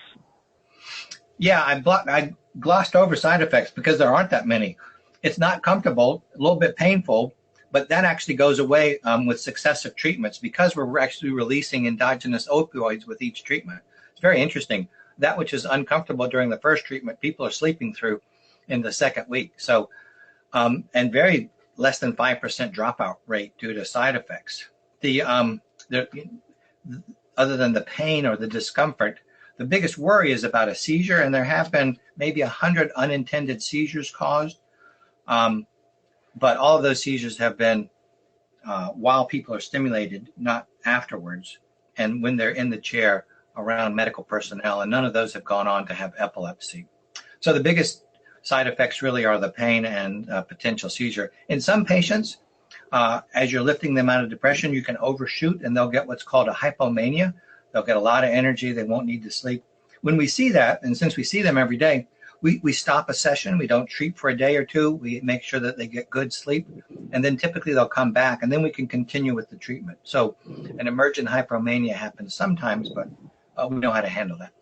Yeah, I glossed over side effects because there aren't that many. It's not comfortable, a little bit painful, but that actually goes away with successive treatments because we're actually releasing endogenous opioids with each treatment. It's very interesting. That which is uncomfortable during the first treatment, people are sleeping through in the second week. So, and very less than 5% dropout rate due to side effects. Other than the pain or the discomfort, the biggest worry is about a seizure, and there have been maybe 100 unintended seizures caused. But all of those seizures have been while people are stimulated, not afterwards, and when they're in the chair around medical personnel, and none of those have gone on to have epilepsy. So the biggest side effects really are the pain and potential seizure. In some patients, as you're lifting them out of depression, you can overshoot, and they'll get what's called a hypomania. They'll get a lot of energy. They won't need to sleep. When we see that, and since we see them every day, we stop a session. We don't treat for a day or two. We make sure that they get good sleep, and then typically they'll come back, and then we can continue with the treatment. So an emergent hypomania happens sometimes, but we know how to handle that.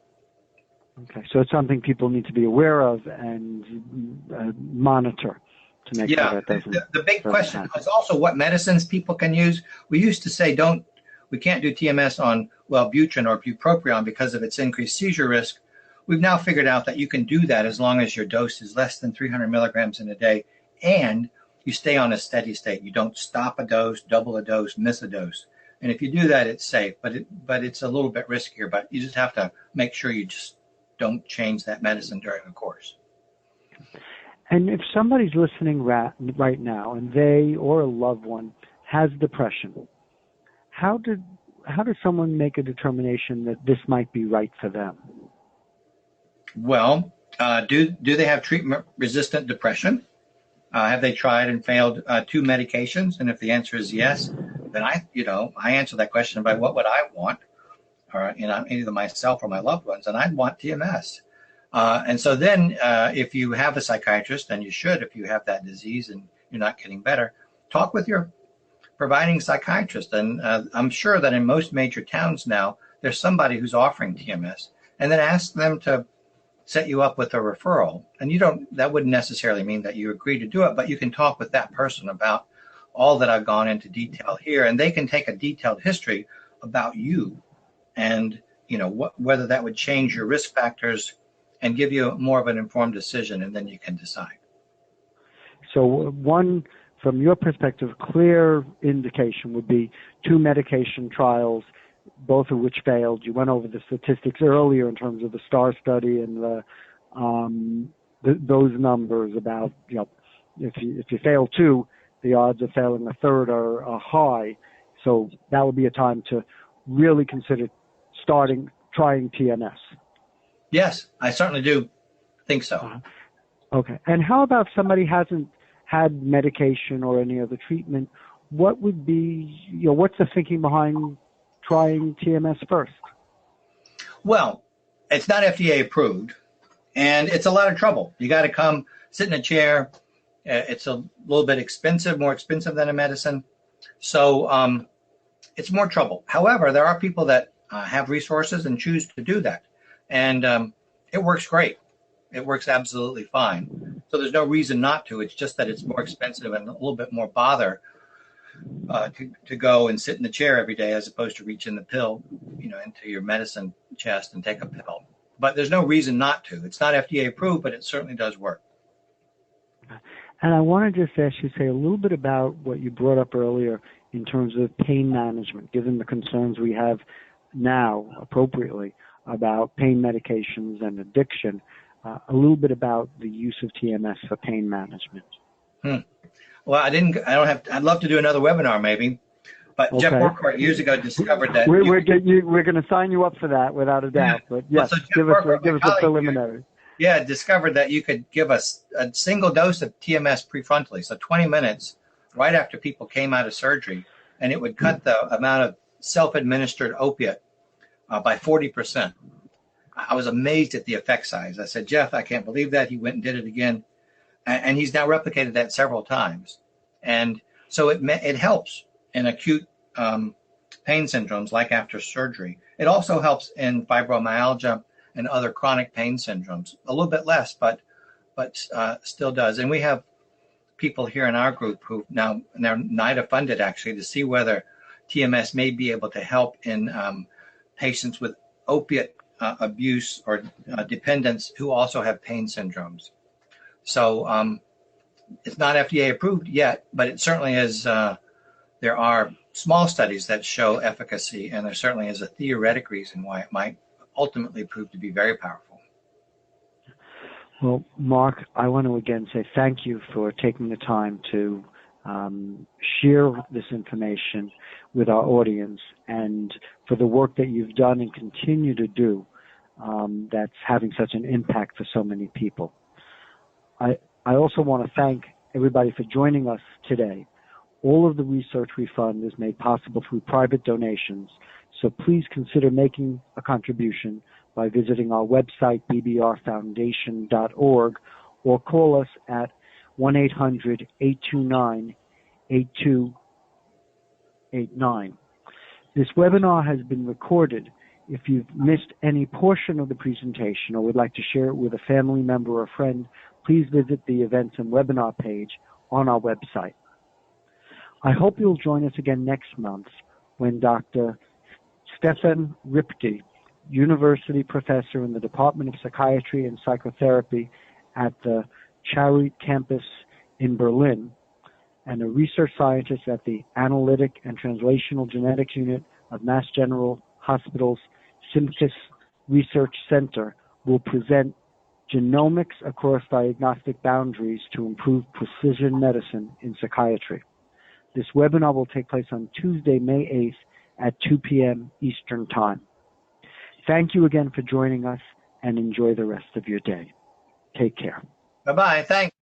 Okay, so it's something people need to be aware of and monitor to make sure that doesn't. The big question happen. is also what medicines people can use. We used to say we can't do TMS on Wellbutrin or bupropion because of its increased seizure risk. We've now figured out that you can do that as long as your dose is less than 300 milligrams in a day and you stay on a steady state. You don't stop a dose, double a dose, miss a dose. And if you do that, it's safe, but it's a little bit riskier. But you just have to make sure you just don't change that medicine during the course. And if somebody's listening right now and they or a loved one has depression, how does someone make a determination that this might be right for them? Well, do they have treatment-resistant depression? Have they tried and failed 2 medications? And if the answer is yes, then I answer that question by what would I want, or either myself or my loved ones, and I'd want TMS. And so then, if you have a psychiatrist, and you should, if you have that disease and you're not getting better, talk with your providing psychiatrist. And I'm sure that in most major towns now, there's somebody who's offering TMS, and then ask them to set you up with a referral. And that wouldn't necessarily mean that you agree to do it, but you can talk with that person about all that I've gone into detail here, and they can take a detailed history about you and, whether that would change your risk factors and give you more of an informed decision, and then you can decide. So one, from your perspective, clear indication would be 2 medication trials, both of which failed. You went over the statistics earlier in terms of the STAR study and those numbers about, if you fail 2, the odds of failing a third are high. So that would be a time to really consider trying TMS. Yes, I certainly do think so. Okay. And how about somebody hasn't had medication or any other treatment? What would be, what's the thinking behind trying TMS first? Well, it's not FDA approved, and it's a lot of trouble. You got to come sit in a chair. It's a little bit expensive, more expensive than a medicine. So it's more trouble. However, there are people that have resources and choose to do that. And it works great. It works absolutely fine. So there's no reason not to. It's just that it's more expensive and a little bit more bother to go and sit in the chair every day as opposed to reach in the pill, into your medicine chest and take a pill. But there's no reason not to. It's not FDA approved, but it certainly does work. And I want to just ask you to say a little bit about what you brought up earlier in terms of pain management, given the concerns we have now appropriately about pain medications and addiction, a little bit about the use of TMS for pain management. Well, I'd love to do another webinar maybe, but okay. Jeff Burkhardt years ago discovered that. We're going to sign you up for that without a doubt, but yes, so give us a preliminary. Discovered that you could give us a single dose of TMS prefrontally, so 20 minutes right after people came out of surgery, and it would cut the amount of self-administered opiate by 40%. I was amazed at the effect size. I said, Jeff, I can't believe that. He went and did it again, and he's now replicated that several times. And so it helps in acute pain syndromes like after surgery. It also helps in fibromyalgia and other chronic pain syndromes. A little bit less, but still does. And we have people here in our group who now NIDA funded actually to see whether TMS may be able to help in patients with opiate abuse or dependence who also have pain syndromes. So it's not FDA approved yet, but it certainly is. There are small studies that show efficacy, and there certainly is a theoretic reason why it might ultimately prove to be very powerful. Well, Mark, I want to again say thank you for taking the time to share this information with our audience and for the work that you've done and continue to do that's having such an impact for so many people. I also want to thank everybody for joining us today. All of the research we fund is made possible through private donations, so please consider making a contribution by visiting our website, bbrfoundation.org, or call us at 1-800-829-8289. This webinar has been recorded If you've missed any portion of the presentation or would like to share it with a family member or friend, please visit the events and webinar page on our website. I hope you'll join us again next month when Dr. Stefan Ripke, University Professor in the Department of Psychiatry and Psychotherapy at the Charité campus in Berlin, and a research scientist at the Analytic and Translational Genetics Unit of Mass General Hospital's Simcus Research Center, will present Genomics Across Diagnostic Boundaries to Improve Precision Medicine in Psychiatry. This webinar will take place on Tuesday, May 8th at 2 p.m. Eastern Time. Thank you again for joining us, and enjoy the rest of your day. Take care. Bye-bye. Thanks.